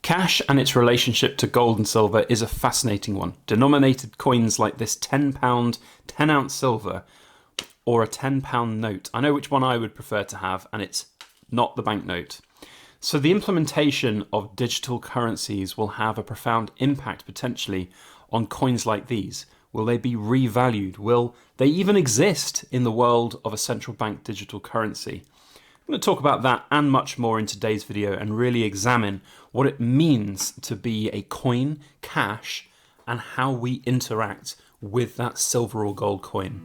Cash and its relationship to gold and silver is a fascinating one. Denominated coins like this £10, 10-ounce silver or a £10 note. I know which one I would prefer to have, and it's not the banknote. So the implementation of digital currencies will have a profound impact potentially on coins like these. Will they be revalued? Will they even exist in the world of a central bank digital currency? I'm going to talk about that and much more in today's video and really examine what it means to be a coin, cash, and how we interact with that silver or gold coin.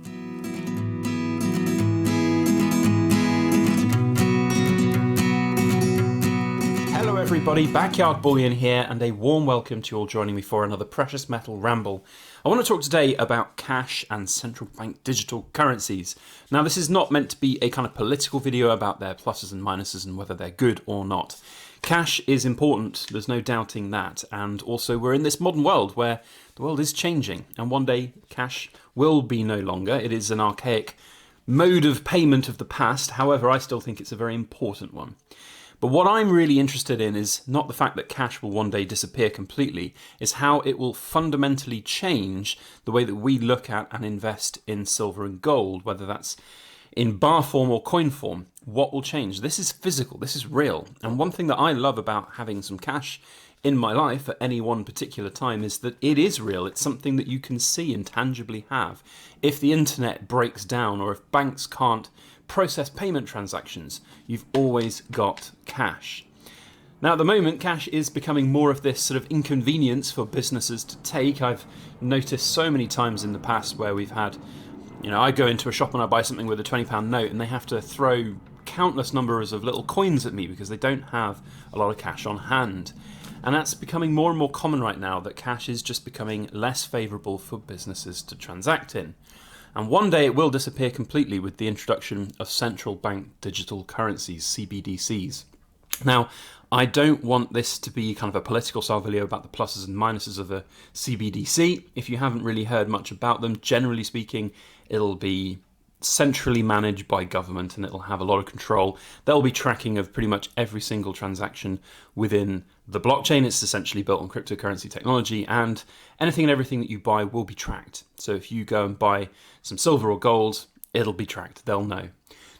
Hello everybody, Backyard Bullion here, and a warm welcome to you all joining me for another precious metal ramble. I want to talk today about cash and central bank digital currencies. Now, this is not meant to be a kind of political video about their pluses and minuses and whether they're good or not. Cash is important, there's no doubting that, and also we're in this modern world where the world is changing, and one day cash will be no longer. It is an archaic mode of payment of the past, however I still think it's a very important one. But what I'm really interested in is not the fact that cash will one day disappear completely, is how it will fundamentally change the way that we look at and invest in silver and gold, whether that's in bar form or coin form. What will change? This is physical, this is real. And one thing that I love about having some cash in my life at any one particular time is that it is real. It's something that you can see and tangibly have. If the internet breaks down or if banks can't process payment transactions, you've always got cash. Now at the moment, cash is becoming more of this sort of inconvenience for businesses to take. I've noticed so many times in the past where we've had, I go into a shop and I buy something with a £20 note and they have to throw countless numbers of little coins at me because they don't have a lot of cash on hand. And that's becoming more and more common right now, that cash is just becoming less favourable for businesses to transact in. And one day it will disappear completely with the introduction of central bank digital currencies, CBDCs. Now, I don't want this to be kind of a political style video about the pluses and minuses of a CBDC. If you haven't really heard much about them, generally speaking, it'll be centrally managed by government and it'll have a lot of control. They'll be tracking of pretty much every single transaction within the blockchain. It's essentially built on cryptocurrency technology, and anything and everything that you buy will be tracked. So if you go and buy some silver or gold, it'll be tracked. They'll know.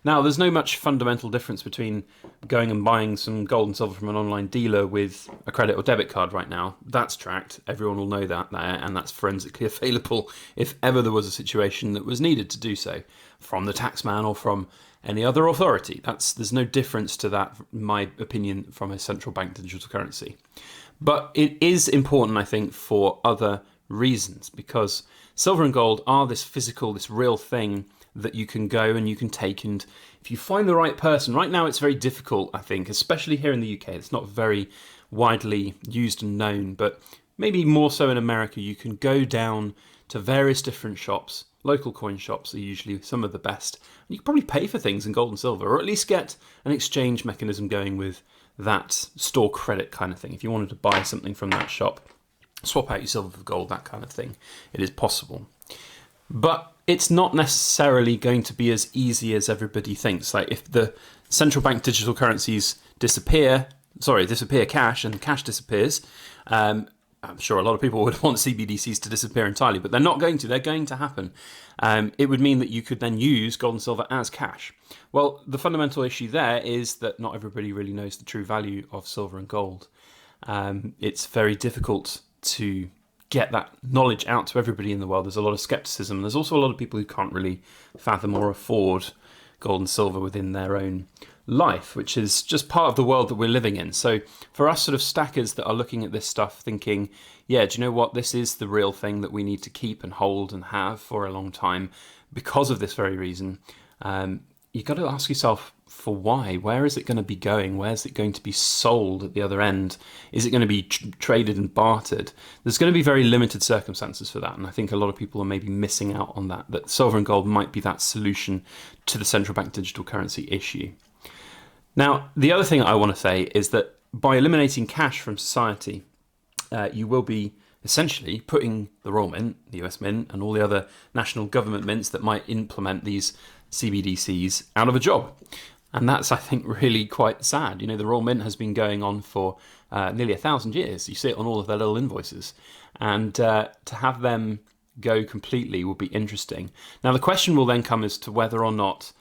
Now, there's no much fundamental difference between going and buying some gold and silver from an online dealer with a credit or debit card right now. That's tracked. Everyone will know that there, and that's forensically available if ever there was a situation that was needed to do so from the taxman or from any other authority. There's no difference to that, in my opinion, from a central bank digital currency. But it is important, I think, for other reasons, because silver and gold are this physical, this real thing that you can go and you can take, and if you find the right person, right now it's very difficult, I think, especially here in the UK. It's not very widely used and known, but maybe more so in America. You can go down to various different shops. Local coin shops are usually some of the best, and you can probably pay for things in gold and silver, or at least get an exchange mechanism going with that store credit kind of thing. If you wanted to buy something from that shop, swap out your silver for gold, that kind of thing, it is possible. But it's not necessarily going to be as easy as everybody thinks. Like, if the central bank digital currencies disappear cash, and cash disappears, I'm sure a lot of people would want CBDCs to disappear entirely, but they're not going to. They're going to happen. It would mean that you could then use gold and silver as cash. Well, the fundamental issue there is that not everybody really knows the true value of silver and gold. It's very difficult to get that knowledge out to everybody in the world. There's a lot of skepticism. There's also a lot of people who can't really fathom or afford gold and silver within their own life, which is just part of the world that we're living in. So for us sort of stackers that are looking at this stuff thinking, yeah, do you know what, this is the real thing that we need to keep and hold and have for a long time because of this very reason, you've got to ask yourself, for why? Where is it going to be going? Where's it going to be sold at the other end? Is it going to be traded and bartered? There's going to be very limited circumstances for that, and I think a lot of people are maybe missing out on that silver and gold might be that solution to the central bank digital currency issue. Now, the other thing I want to say is that by eliminating cash from society, you will be essentially putting the Royal Mint, the US Mint, and all the other national government mints that might implement these CBDCs out of a job. And that's, I think, really quite sad. The Royal Mint has been going on for nearly 1,000 years. You see it on all of their little invoices. And to have them go completely will be interesting. Now, the question will then come as to whether or not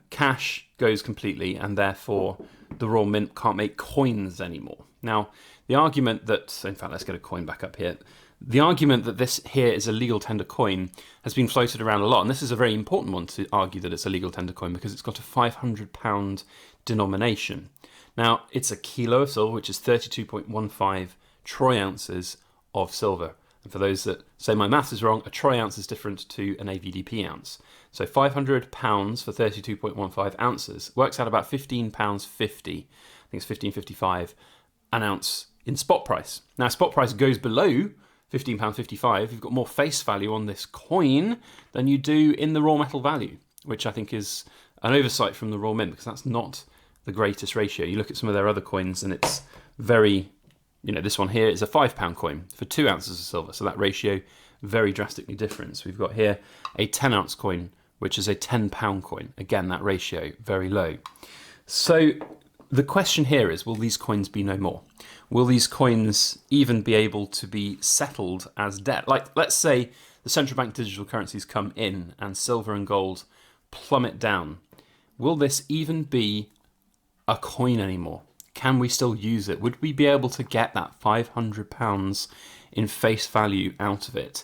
cash goes completely and therefore the Royal Mint can't make coins anymore. Now, the argument that, in fact, let's get a coin back up here. The argument that this here is a legal tender coin has been floated around a lot, and this is a very important one to argue that it's a legal tender coin because it's got a £500 denomination. Now, it's a kilo of silver, which is 32.15 troy ounces of silver. And for those that say my maths is wrong, a troy ounce is different to an AVDP ounce. So £500 for 32.15 ounces works out about £15.50. I think it's £15.55 an ounce in spot price. Now, spot price goes below £15.55. You've got more face value on this coin than you do in the raw metal value, which I think is an oversight from the Royal Mint because that's not the greatest ratio. You look at some of their other coins and it's very, this one here is a £5 coin for 2 ounces of silver. So that ratio, very drastically different. So we've got here a 10-ounce coin, which is a £10 coin. Again, that ratio, very low. So the question here is, will these coins be no more? Will these coins even be able to be settled as debt? Like, let's say the central bank digital currencies come in and silver and gold plummet down. Will this even be a coin anymore? Can we still use it? Would we be able to get that £500 in face value out of it?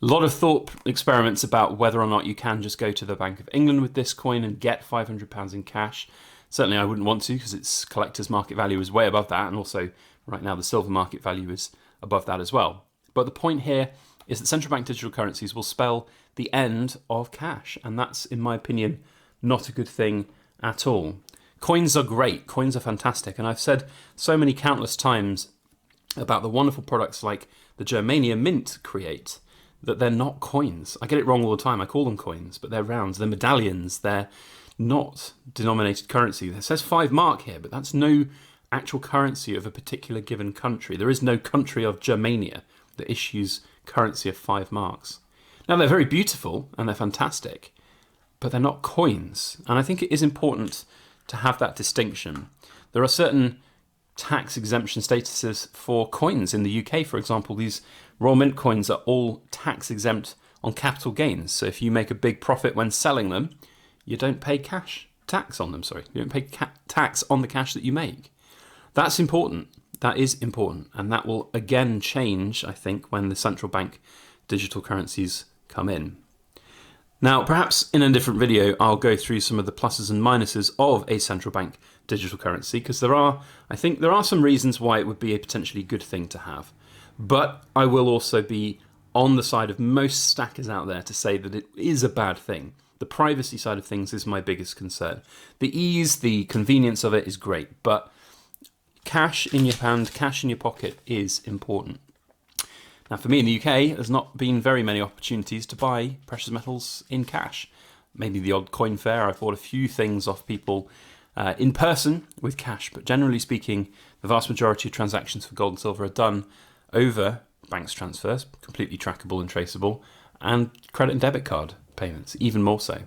A lot of thought experiments about whether or not you can just go to the Bank of England with this coin and get £500 in cash. Certainly I wouldn't want to because its collector's market value is way above that, and also right now the silver market value is above that as well. But the point here is that central bank digital currencies will spell the end of cash, and that's, in my opinion, not a good thing at all. Coins are great, coins are fantastic, and I've said so many countless times about the wonderful products like the Germania Mint create that they're not coins. I get it wrong all the time, I call them coins, but they're rounds, they're medallions, they're not denominated currency. It says 5 mark here, but that's no actual currency of a particular given country. There is no country of Germania that issues currency of 5 marks. Now, they're very beautiful and they're fantastic, but they're not coins. And I think it is important to have that distinction. There are certain tax exemption statuses for coins in the UK. For example, these Royal Mint coins are all tax exempt on capital gains. So if you make a big profit when selling them, you don't pay tax on them. You don't pay tax on the cash that you make. That's important. That is important. And that will again change, I think, when the central bank digital currencies come in. Now, perhaps in a different video, I'll go through some of the pluses and minuses of a central bank digital currency, because I think there are some reasons why it would be a potentially good thing to have. But I will also be on the side of most stackers out there to say that it is a bad thing. The privacy side of things is my biggest concern. The ease, the convenience of it is great, but cash in your hand, cash in your pocket is important. Now, for me in the UK, there's not been very many opportunities to buy precious metals in cash. Maybe the odd coin fair. I've bought a few things off people in person with cash, but generally speaking, the vast majority of transactions for gold and silver are done over banks transfers, completely trackable and traceable, and credit and debit card payments, even more so.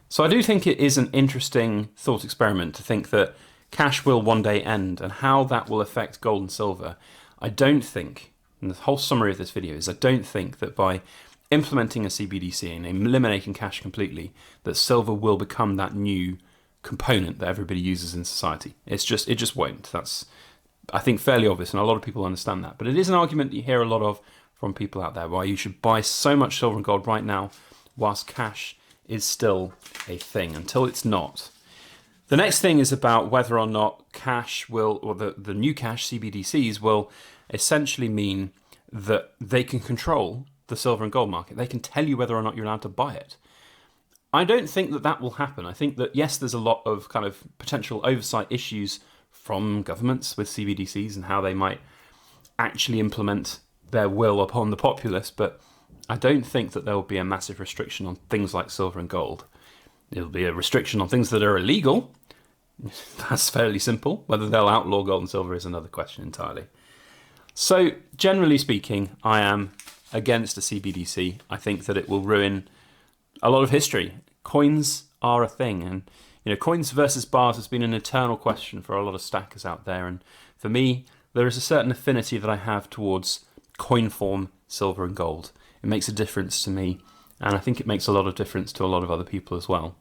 So I do think it is an interesting thought experiment to think that cash will one day end, and how that will affect gold and silver. I don't think, and the whole summary of this video is, I don't think that by implementing a CBDC and eliminating cash completely, that silver will become that new component that everybody uses in society. It just won't. That's, I think, fairly obvious, and a lot of people understand that. But it is an argument that you hear a lot of from people out there, why you should buy so much silver and gold right now whilst cash is still a thing, until it's not. The next thing is about whether or not cash will, or the new cash, CBDCs, will essentially mean that they can control the silver and gold market. They can tell you whether or not you're allowed to buy it. I don't think that that will happen. I think that, yes, there's a lot of kind of potential oversight issues from governments with CBDCs and how they might actually implement their will upon the populace, but I don't think that there will be a massive restriction on things like silver and gold. It'll be a restriction on things that are illegal. That's fairly simple. Whether they'll outlaw gold and silver is another question entirely. So, generally speaking, I am against a CBDC. I think that it will ruin a lot of history. Coins are a thing, and coins versus bars has been an eternal question for a lot of stackers out there. And for me, there is a certain affinity that I have towards coin form silver and gold. It makes a difference to me, and I think it makes a lot of difference to a lot of other people as well.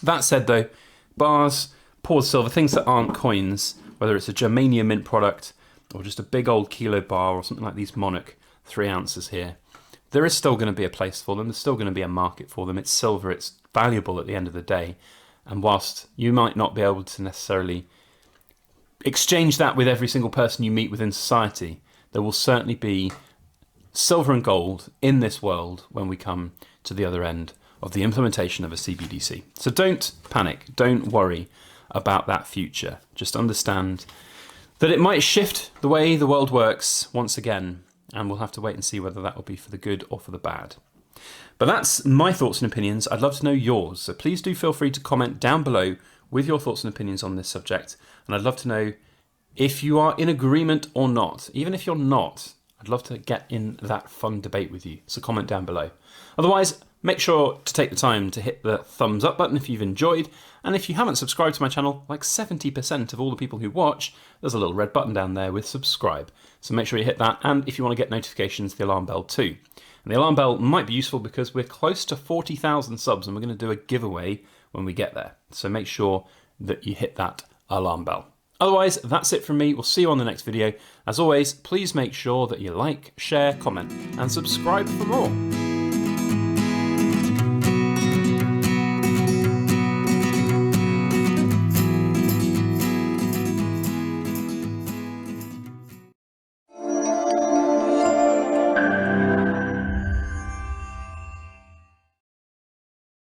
That said though, bars, poured silver, things that aren't coins, whether it's a germanium mint product or just a big old kilo bar or something like these Monarch 3 ounces here, there is still going to be a place for them. There's still going to be a market for them. It's silver, it's valuable at the end of the day. And whilst you might not be able to necessarily exchange that with every single person you meet within society, there will certainly be silver and gold in this world when we come to the other end of the implementation of a CBDC. So don't panic, don't worry about that future. Just understand that it might shift the way the world works once again, and we'll have to wait and see whether that will be for the good or for the bad. But that's my thoughts and opinions. I'd love to know yours, so please do feel free to comment down below with your thoughts and opinions on this subject, and I'd love to know if you are in agreement or not. Even if you're not, I'd love to get in that fun debate with you, so comment down below. Otherwise, make sure to take the time to hit the thumbs up button if you've enjoyed, and if you haven't subscribed to my channel, like 70% of all the people who watch, there's a little red button down there with subscribe. So make sure you hit that, and if you want to get notifications, the alarm bell too. And the alarm bell might be useful because we're close to 40,000 subs and we're going to do a giveaway when we get there. So make sure that you hit that alarm bell. Otherwise, that's it from me. We'll see you on the next video. As always, please make sure that you like, share, comment, and subscribe for more.